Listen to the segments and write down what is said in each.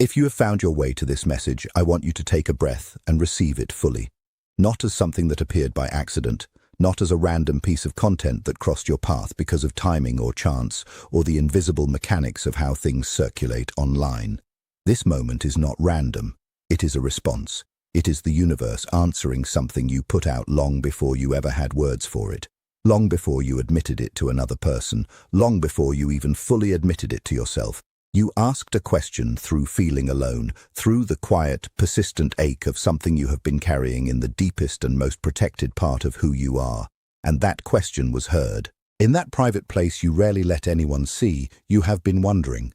If you have found your way to this message, I want you to take a breath and receive it fully. Not as something that appeared by accident, not as a random piece of content that crossed your path because of timing or chance, or the invisible mechanics of how things circulate online. This moment is not random. It is a response. It is the universe answering something you put out long before you ever had words for it, long before you admitted it to another person, long before you even fully admitted it to yourself. You asked a question through feeling alone, through the quiet, persistent ache of something you have been carrying in the deepest and most protected part of who you are. And that question was heard. In that private place you rarely let anyone see, you have been wondering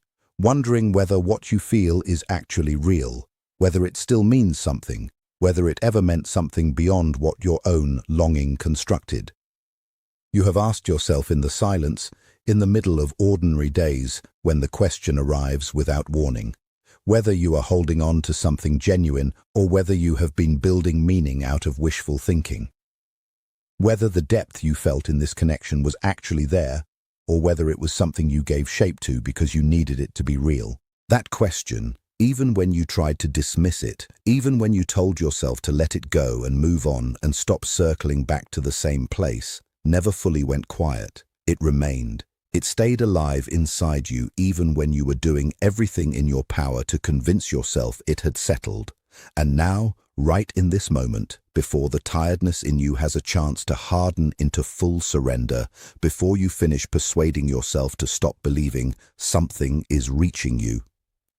whether what you feel is actually real, whether it still means something, whether it ever meant something beyond what your own longing constructed. You have asked yourself in the silence, in the middle of ordinary days, when the question arrives without warning, whether you are holding on to something genuine or whether you have been building meaning out of wishful thinking. Whether the depth you felt in this connection was actually there, or whether it was something you gave shape to because you needed it to be real. That question, even when you tried to dismiss it, even when you told yourself to let it go and move on and stop circling back to the same place, never fully went quiet. It remained. It stayed alive inside you even when you were doing everything in your power to convince yourself it had settled. And now, right in this moment, before the tiredness in you has a chance to harden into full surrender, before you finish persuading yourself to stop believing, something is reaching you.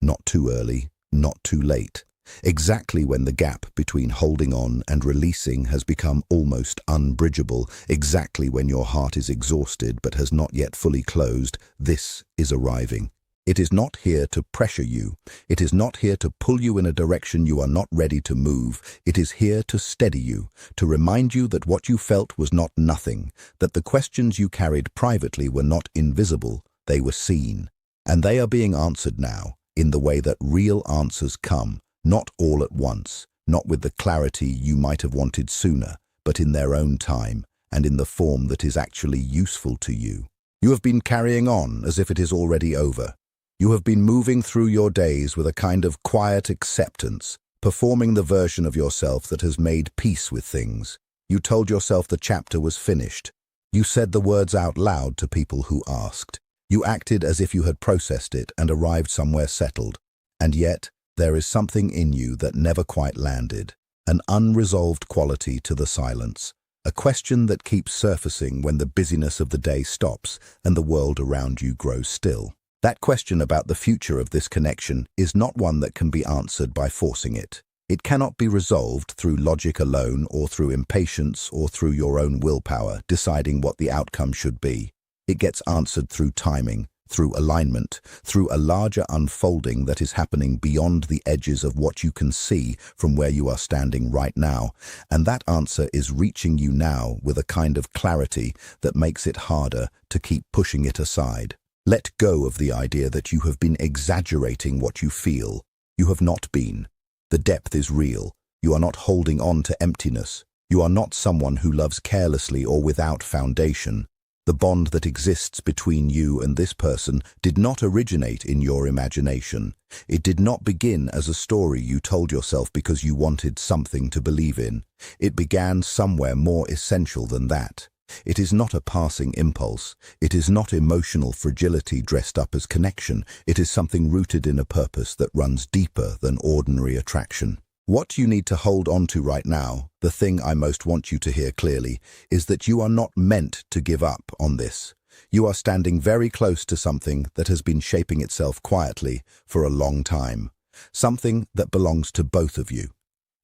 Not too early, not too late. Exactly when the gap between holding on and releasing has become almost unbridgeable, exactly when your heart is exhausted but has not yet fully closed, this is arriving. It is not here to pressure you. It is not here to pull you in a direction you are not ready to move. It is here to steady you, to remind you that what you felt was not nothing, that the questions you carried privately were not invisible, they were seen. And they are being answered now, in the way that real answers come. Not all at once, not with the clarity you might have wanted sooner, but in their own time, and in the form that is actually useful to you. You have been carrying on as if it is already over. You have been moving through your days with a kind of quiet acceptance, performing the version of yourself that has made peace with things. You told yourself the chapter was finished. You said the words out loud to people who asked. You acted as if you had processed it and arrived somewhere settled. And yet, there is something in you that never quite landed, an unresolved quality to the silence, a question that keeps surfacing when the busyness of the day stops and the world around you grows still. That question about the future of this connection is not one that can be answered by forcing it. It cannot be resolved through logic alone or through impatience or through your own willpower deciding what the outcome should be. It gets answered through timing, through alignment, through a larger unfolding that is happening beyond the edges of what you can see from where you are standing right now. And that answer is reaching you now with a kind of clarity that makes it harder to keep pushing it aside. Let go of the idea that you have been exaggerating what you feel. You have not been. The depth is real. You are not holding on to emptiness. You are not someone who loves carelessly or without foundation. The bond that exists between you and this person did not originate in your imagination. It did not begin as a story you told yourself because you wanted something to believe in. It began somewhere more essential than that. It is not a passing impulse. It is not emotional fragility dressed up as connection. It is something rooted in a purpose that runs deeper than ordinary attraction. What you need to hold on to right now, the thing I most want you to hear clearly, is that you are not meant to give up on this. You are standing very close to something that has been shaping itself quietly for a long time, something that belongs to both of you.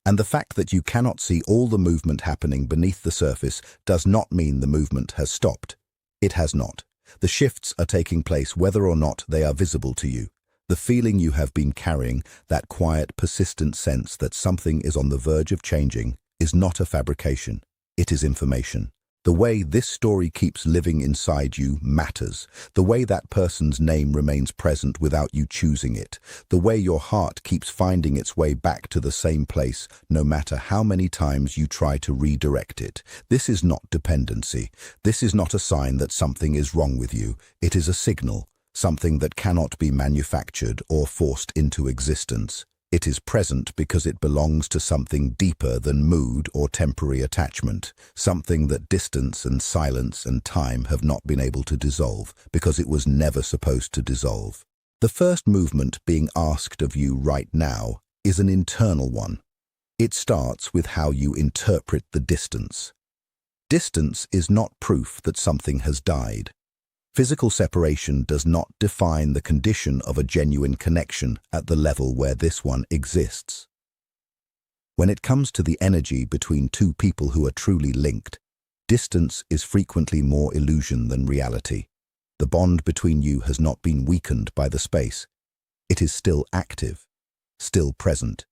And the fact that you cannot see all the movement happening beneath the surface does not mean the movement has stopped. It has not. The shifts are taking place whether or not they are visible to you. The feeling you have been carrying, that quiet, persistent sense that something is on the verge of changing, is not a fabrication. It is information. The way this story keeps living inside you matters. The way that person's name remains present without you choosing it. The way your heart keeps finding its way back to the same place, no matter how many times you try to redirect it. This is not dependency. This is not a sign that something is wrong with you. It is a signal. something that cannot be manufactured or forced into existence. It is present because it belongs to something deeper than mood or temporary attachment, something that distance and silence and time have not been able to dissolve, because it was never supposed to dissolve. The first movement being asked of you right now is an internal one. It starts with how you interpret the distance. Distance is not proof that something has died. Physical separation does not define the condition of a genuine connection at the level where this one exists. When it comes to the energy between two people who are truly linked, distance is frequently more illusion than reality. The bond between you has not been weakened by the space. It is still active, still present,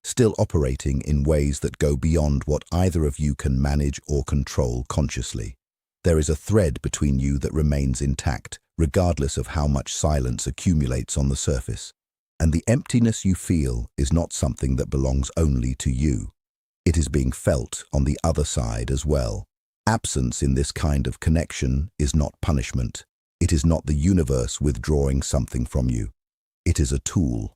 still operating in ways that go beyond what either of you can manage or control consciously. There is a thread between you that remains intact, regardless of how much silence accumulates on the surface. And the emptiness you feel is not something that belongs only to you. It is being felt on the other side as well. Absence in this kind of connection is not punishment. It is not the universe withdrawing something from you. It is a tool,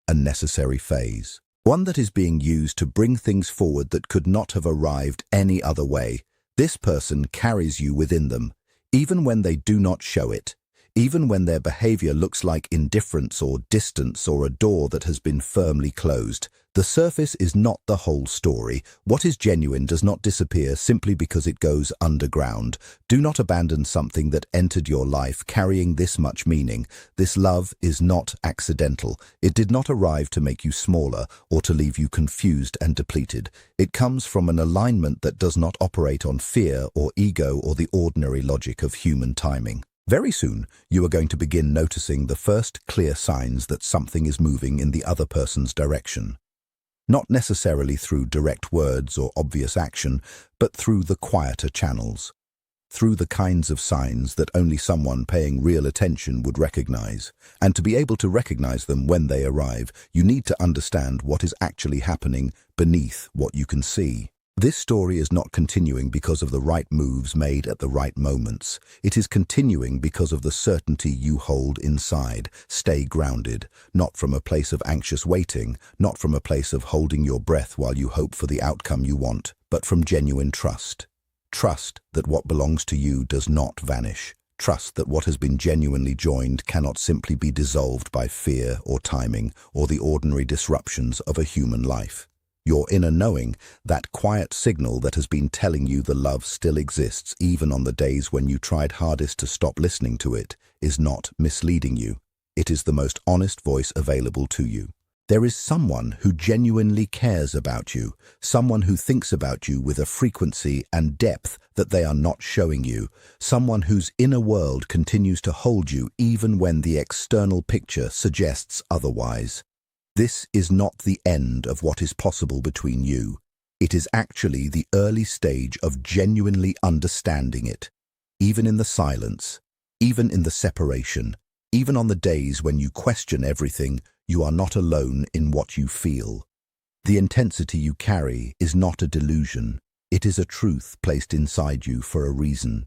a necessary phase, one that is being used to bring things forward that could not have arrived any other way. This person carries you within them, even when they do not show it, even when their behavior looks like indifference or distance or a door that has been firmly closed. The surface is not the whole story. What is genuine does not disappear simply because it goes underground. Do not abandon something that entered your life carrying this much meaning. This love is not accidental. It did not arrive to make you smaller or to leave you confused and depleted. It comes from an alignment that does not operate on fear or ego or the ordinary logic of human timing. Very soon, you are going to begin noticing the first clear signs that something is moving in the other person's direction. Not necessarily through direct words or obvious action, but through the quieter channels. Through the kinds of signs that only someone paying real attention would recognize. And to be able to recognize them when they arrive, you need to understand what is actually happening beneath what you can see. This story is not continuing because of the right moves made at the right moments. It is continuing because of the certainty you hold inside. Stay grounded, not from a place of anxious waiting, not from a place of holding your breath while you hope for the outcome you want, but from genuine trust. Trust that what belongs to you does not vanish. Trust that what has been genuinely joined cannot simply be dissolved by fear or timing or the ordinary disruptions of a human life. Your inner knowing, that quiet signal that has been telling you the love still exists even on the days when you tried hardest to stop listening to it, is not misleading you. It is the most honest voice available to you. There is someone who genuinely cares about you, someone who thinks about you with a frequency and depth that they are not showing you, someone whose inner world continues to hold you even when the external picture suggests otherwise. This is not the end of what is possible between you. It is actually the early stage of genuinely understanding it. Even in the silence, even in the separation, even on the days when you question everything, you are not alone in what you feel. The intensity you carry is not a delusion. It is a truth placed inside you for a reason.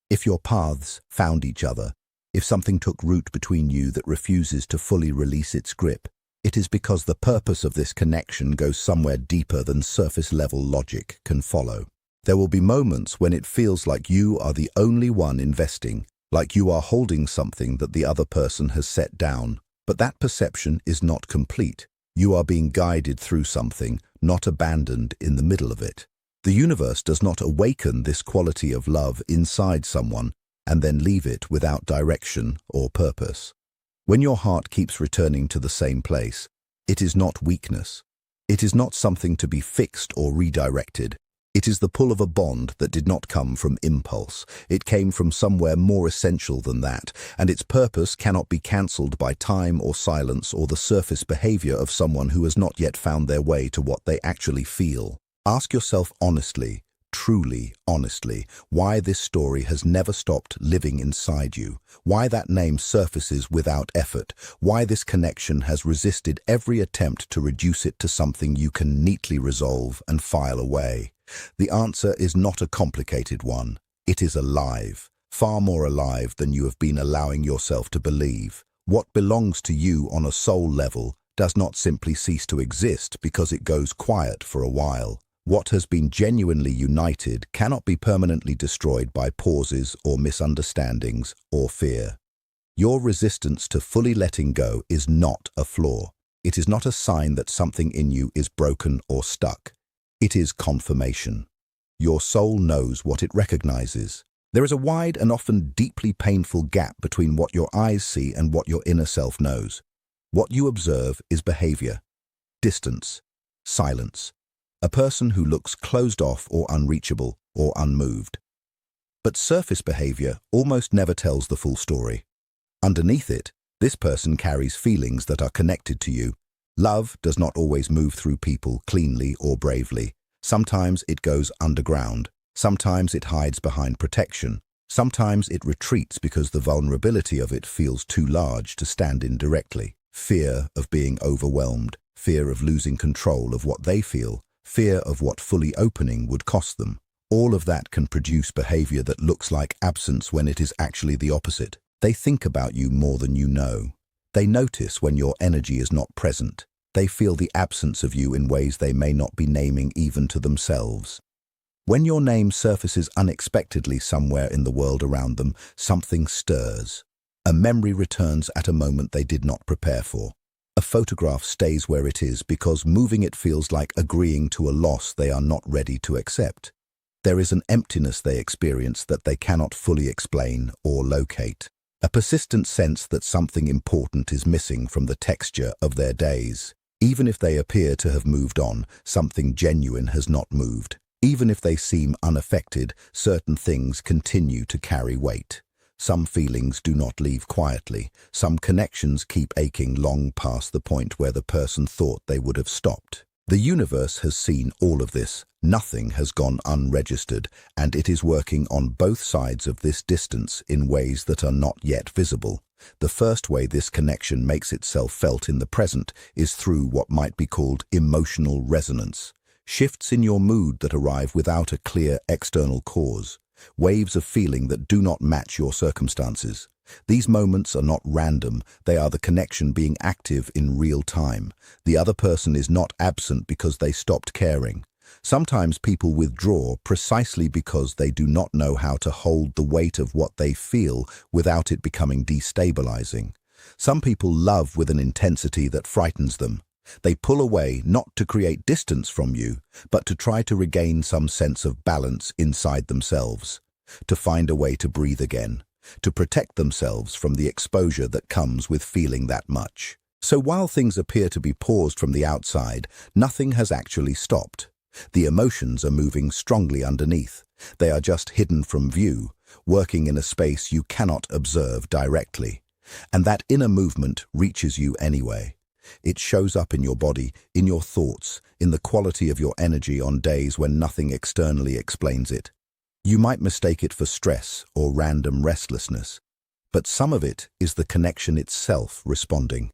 If your paths found each other, if something took root between you that refuses to fully release its grip, it is because the purpose of this connection goes somewhere deeper than surface-level logic can follow. There will be moments when it feels like you are the only one investing, like you are holding something that the other person has set down. But that perception is not complete. You are being guided through something, not abandoned in the middle of it. The universe does not awaken this quality of love inside someone and then leave it without direction or purpose. When your heart keeps returning to the same place, it is not weakness. It is not something to be fixed or redirected. It is the pull of a bond that did not come from impulse. It came from somewhere more essential than that, and its purpose cannot be cancelled by time or silence or the surface behavior of someone who has not yet found their way to what they actually feel. Ask yourself honestly, truly honestly, why this story has never stopped living inside you, why that name surfaces without effort, why this connection has resisted every attempt to reduce it to something you can neatly resolve and file away. The answer is not a complicated one. It is alive, far more alive than you have been allowing yourself to believe. What belongs to you on a soul level does not simply cease to exist because it goes quiet for a while. What has been genuinely united cannot be permanently destroyed by pauses or misunderstandings or fear. Your resistance to fully letting go is not a flaw. It is not a sign that something in you is broken or stuck. It is confirmation. Your soul knows what it recognizes. There is a wide and often deeply painful gap between what your eyes see and what your inner self knows. What you observe is behavior, distance, silence. A person who looks closed off or unreachable or unmoved. But surface behavior almost never tells the full story. Underneath it, this person carries feelings that are connected to you. Love does not always move through people cleanly or bravely. Sometimes it goes underground. Sometimes it hides behind protection. Sometimes it retreats because the vulnerability of it feels too large to stand in directly. Fear of being overwhelmed, fear of losing control of what they feel, fear of what fully opening would cost them. All of that can produce behavior that looks like absence when it is actually the opposite. They think about you more than you know. They notice when your energy is not present. They feel the absence of you in ways they may not be naming even to themselves. When your name surfaces unexpectedly somewhere in the world around them, something stirs. A memory returns at a moment they did not prepare for. A photograph stays where it is because moving it feels like agreeing to a loss they are not ready to accept. There is an emptiness they experience that they cannot fully explain or locate. A persistent sense that something important is missing from the texture of their days. Even if they appear to have moved on, something genuine has not moved. Even if they seem unaffected, certain things continue to carry weight. Some feelings do not leave quietly. Some connections keep aching long past the point where the person thought they would have stopped. The universe has seen all of this. Nothing has gone unregistered, and it is working on both sides of this distance in ways that are not yet visible. The first way this connection makes itself felt in the present is through what might be called emotional resonance. Shifts in your mood that arrive without a clear external cause. Waves of feeling that do not match your circumstances. These moments are not random, they are the connection being active in real time. The other person is not absent because they stopped caring. Sometimes people withdraw precisely because they do not know how to hold the weight of what they feel without it becoming destabilizing. Some people love with an intensity that frightens them. They pull away not to create distance from you, but to try to regain some sense of balance inside themselves, to find a way to breathe again, to protect themselves from the exposure that comes with feeling that much. So while things appear to be paused from the outside, nothing has actually stopped. The emotions are moving strongly underneath. They are just hidden from view, working in a space you cannot observe directly. And that inner movement reaches you anyway. It shows up in your body, in your thoughts, in the quality of your energy on days when nothing externally explains it. You might mistake it for stress or random restlessness, but some of it is the connection itself responding.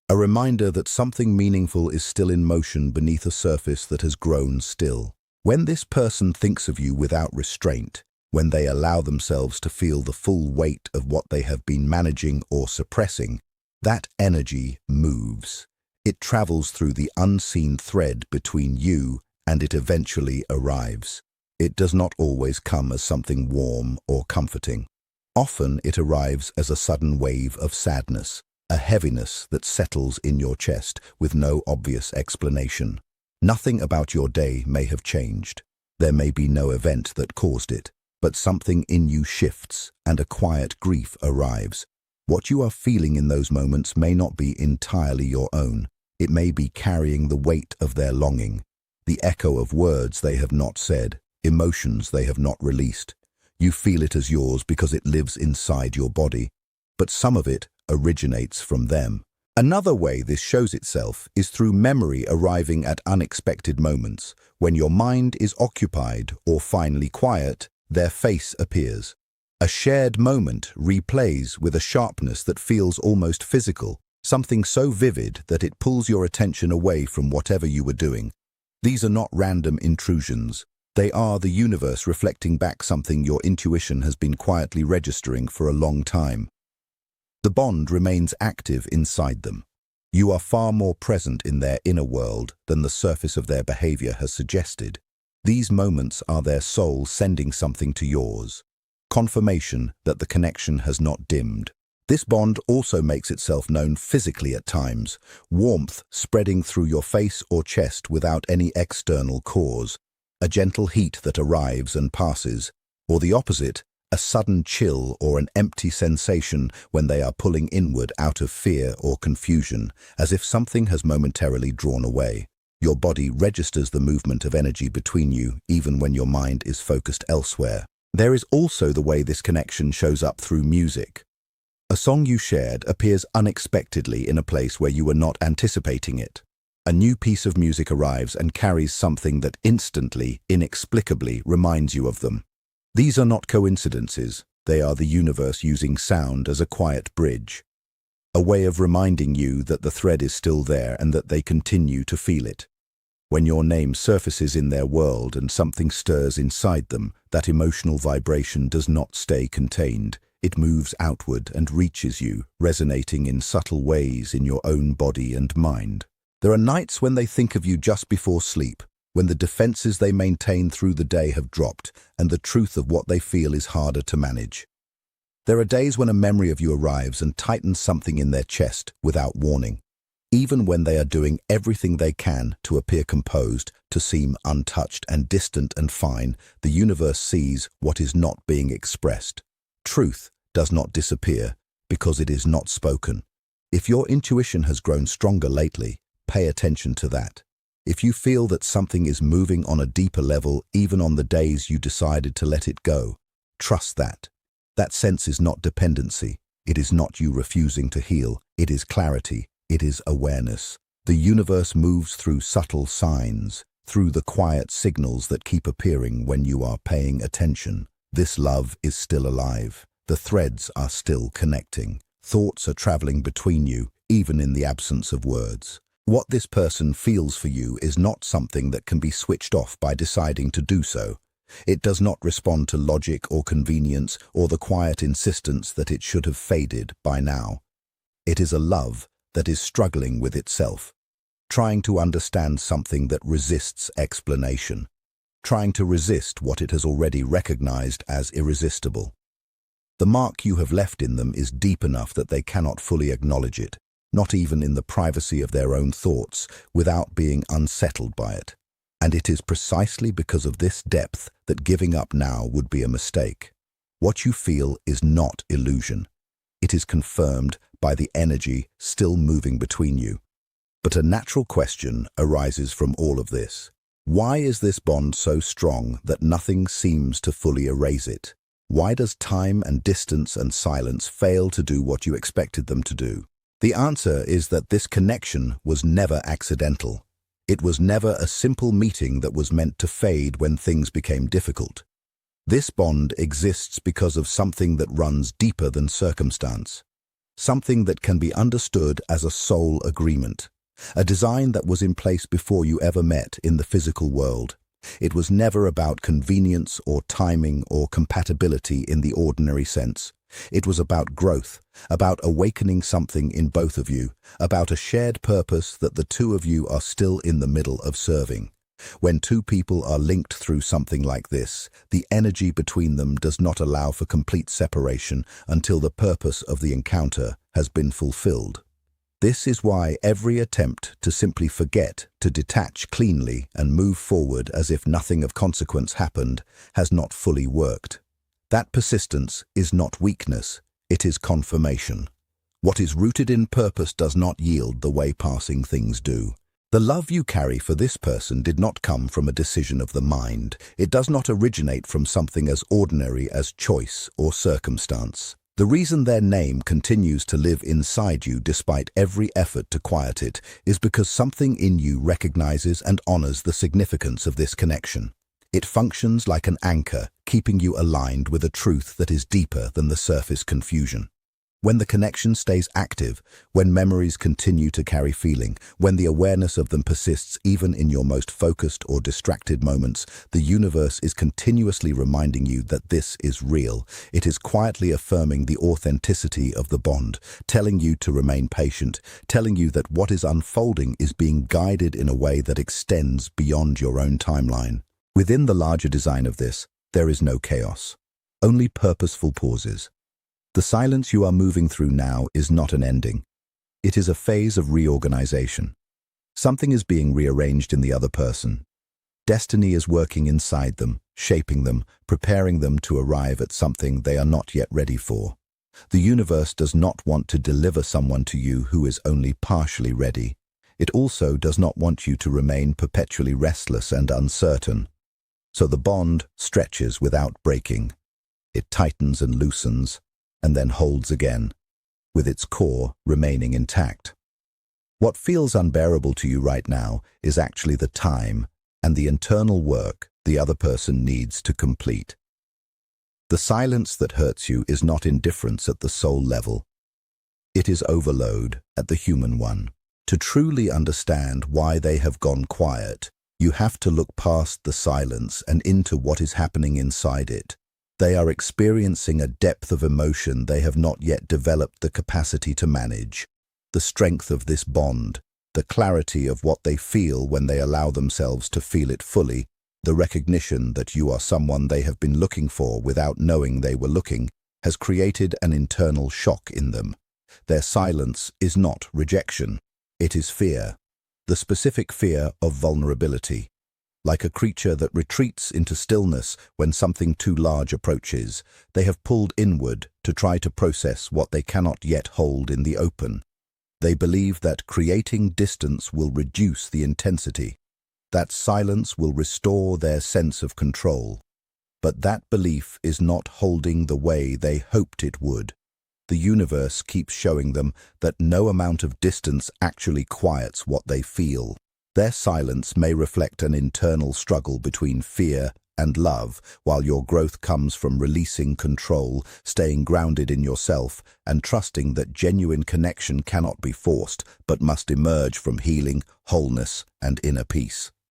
A reminder that something meaningful is still in motion beneath a surface that has grown still. When this person thinks of you without restraint, when they allow themselves to feel the full weight of what they have been managing or suppressing, that energy moves. It travels through the unseen thread between you and it eventually arrives. It does not always come as something warm or comforting. Often it arrives as a sudden wave of sadness, a heaviness that settles in your chest with no obvious explanation. Nothing about your day may have changed. There may be no event that caused it, but something in you shifts and a quiet grief arrives. What you are feeling in those moments may not be entirely your own. It may be carrying the weight of their longing, the echo of words they have not said, emotions they have not released. You feel it as yours because it lives inside your body, but some of it originates from them. Another way this shows itself is through memory arriving at unexpected moments. When your mind is occupied or finally quiet, their face appears. A shared moment replays with a sharpness that feels almost physical, something so vivid that it pulls your attention away from whatever you were doing. These are not random intrusions. They are the universe reflecting back something your intuition has been quietly registering for a long time. The bond remains active inside them. You are far more present in their inner world than the surface of their behavior has suggested. These moments are their soul sending something to yours. Confirmation that the connection has not dimmed. This bond also makes itself known physically at times, warmth spreading through your face or chest without any external cause, a gentle heat that arrives and passes, or the opposite, a sudden chill or an empty sensation when they are pulling inward out of fear or confusion, as if something has momentarily drawn away. Your body registers the movement of energy between you, even when your mind is focused elsewhere. There is also the way this connection shows up through music. A song you shared appears unexpectedly in a place where you were not anticipating it. A new piece of music arrives and carries something that instantly, inexplicably reminds you of them. These are not coincidences. They are the universe using sound as a quiet bridge. A way of reminding you that the thread is still there and that they continue to feel it. When your name surfaces in their world and something stirs inside them, that emotional vibration does not stay contained. It moves outward and reaches you, resonating in subtle ways in your own body and mind. There are nights when they think of you just before sleep, when the defenses they maintain through the day have dropped and the truth of what they feel is harder to manage. There are days when a memory of you arrives and tightens something in their chest without warning. Even when they are doing everything they can to appear composed, to seem untouched and distant and fine, the universe sees what is not being expressed. Truth does not disappear because it is not spoken. If your intuition has grown stronger lately, pay attention to that. If you feel that something is moving on a deeper level even on the days you decided to let it go, trust that. That sense is not dependency. It is not you refusing to heal. It is clarity. It is awareness. The universe moves through subtle signs, through the quiet signals that keep appearing when you are paying attention. This love is still alive. The threads are still connecting. Thoughts are traveling between you, even in the absence of words. What this person feels for you is not something that can be switched off by deciding to do so. It does not respond to logic or convenience or the quiet insistence that it should have faded by now. It is a love that is struggling with itself, trying to understand something that resists explanation, trying to resist what it has already recognized as irresistible. The mark you have left in them is deep enough that they cannot fully acknowledge it, not even in the privacy of their own thoughts, without being unsettled by it. And it is precisely because of this depth that giving up now would be a mistake. What you feel is not illusion. It is confirmed by the energy still moving between you. But a natural question arises from all of this. Why is this bond so strong that nothing seems to fully erase it? Why does time and distance and silence fail to do what you expected them to do? The answer is that this connection was never accidental. It was never a simple meeting that was meant to fade when things became difficult. This bond exists because of something that runs deeper than circumstance, something that can be understood as a soul agreement, a design that was in place before you ever met in the physical world. It was never about convenience or timing or compatibility in the ordinary sense. It was about growth, about awakening something in both of you, about a shared purpose that the two of you are still in the middle of serving. When two people are linked through something like this, the energy between them does not allow for complete separation until the purpose of the encounter has been fulfilled. This is why every attempt to simply forget, to detach cleanly and move forward as if nothing of consequence happened, has not fully worked. That persistence is not weakness, it is confirmation. What is rooted in purpose does not yield the way passing things do. The love you carry for this person did not come from a decision of the mind. It does not originate from something as ordinary as choice or circumstance. The reason their name continues to live inside you despite every effort to quiet it is because something in you recognizes and honors the significance of this connection. It functions like an anchor, keeping you aligned with a truth that is deeper than the surface confusion. When the connection stays active, when memories continue to carry feeling, when the awareness of them persists even in your most focused or distracted moments, the universe is continuously reminding you that this is real. It is quietly affirming the authenticity of the bond, telling you to remain patient, telling you that what is unfolding is being guided in a way that extends beyond your own timeline. Within the larger design of this, there is no chaos, only purposeful pauses. The silence you are moving through now is not an ending. It is a phase of reorganization. Something is being rearranged in the other person. Destiny is working inside them, shaping them, preparing them to arrive at something they are not yet ready for. The universe does not want to deliver someone to you who is only partially ready. It also does not want you to remain perpetually restless and uncertain. So the bond stretches without breaking. It tightens and loosens, and then holds again, with its core remaining intact. What feels unbearable to you right now is actually the time and the internal work the other person needs to complete. The silence that hurts you is not indifference at the soul level. It is overload at the human one. To truly understand why they have gone quiet, you have to look past the silence and into what is happening inside it. They are experiencing a depth of emotion they have not yet developed the capacity to manage. The strength of this bond, the clarity of what they feel when they allow themselves to feel it fully, the recognition that you are someone they have been looking for without knowing they were looking, has created an internal shock in them. Their silence is not rejection. It is fear. The specific fear of vulnerability. Like a creature that retreats into stillness when something too large approaches, they have pulled inward to try to process what they cannot yet hold in the open. They believe that creating distance will reduce the intensity, that silence will restore their sense of control. But that belief is not holding the way they hoped it would. The universe keeps showing them that no amount of distance actually quiets what they feel. Their silence may reflect an internal struggle between fear and love, while your growth comes from releasing control, staying grounded in yourself, and trusting that genuine connection cannot be forced, but must emerge from healing, wholeness, and inner peace.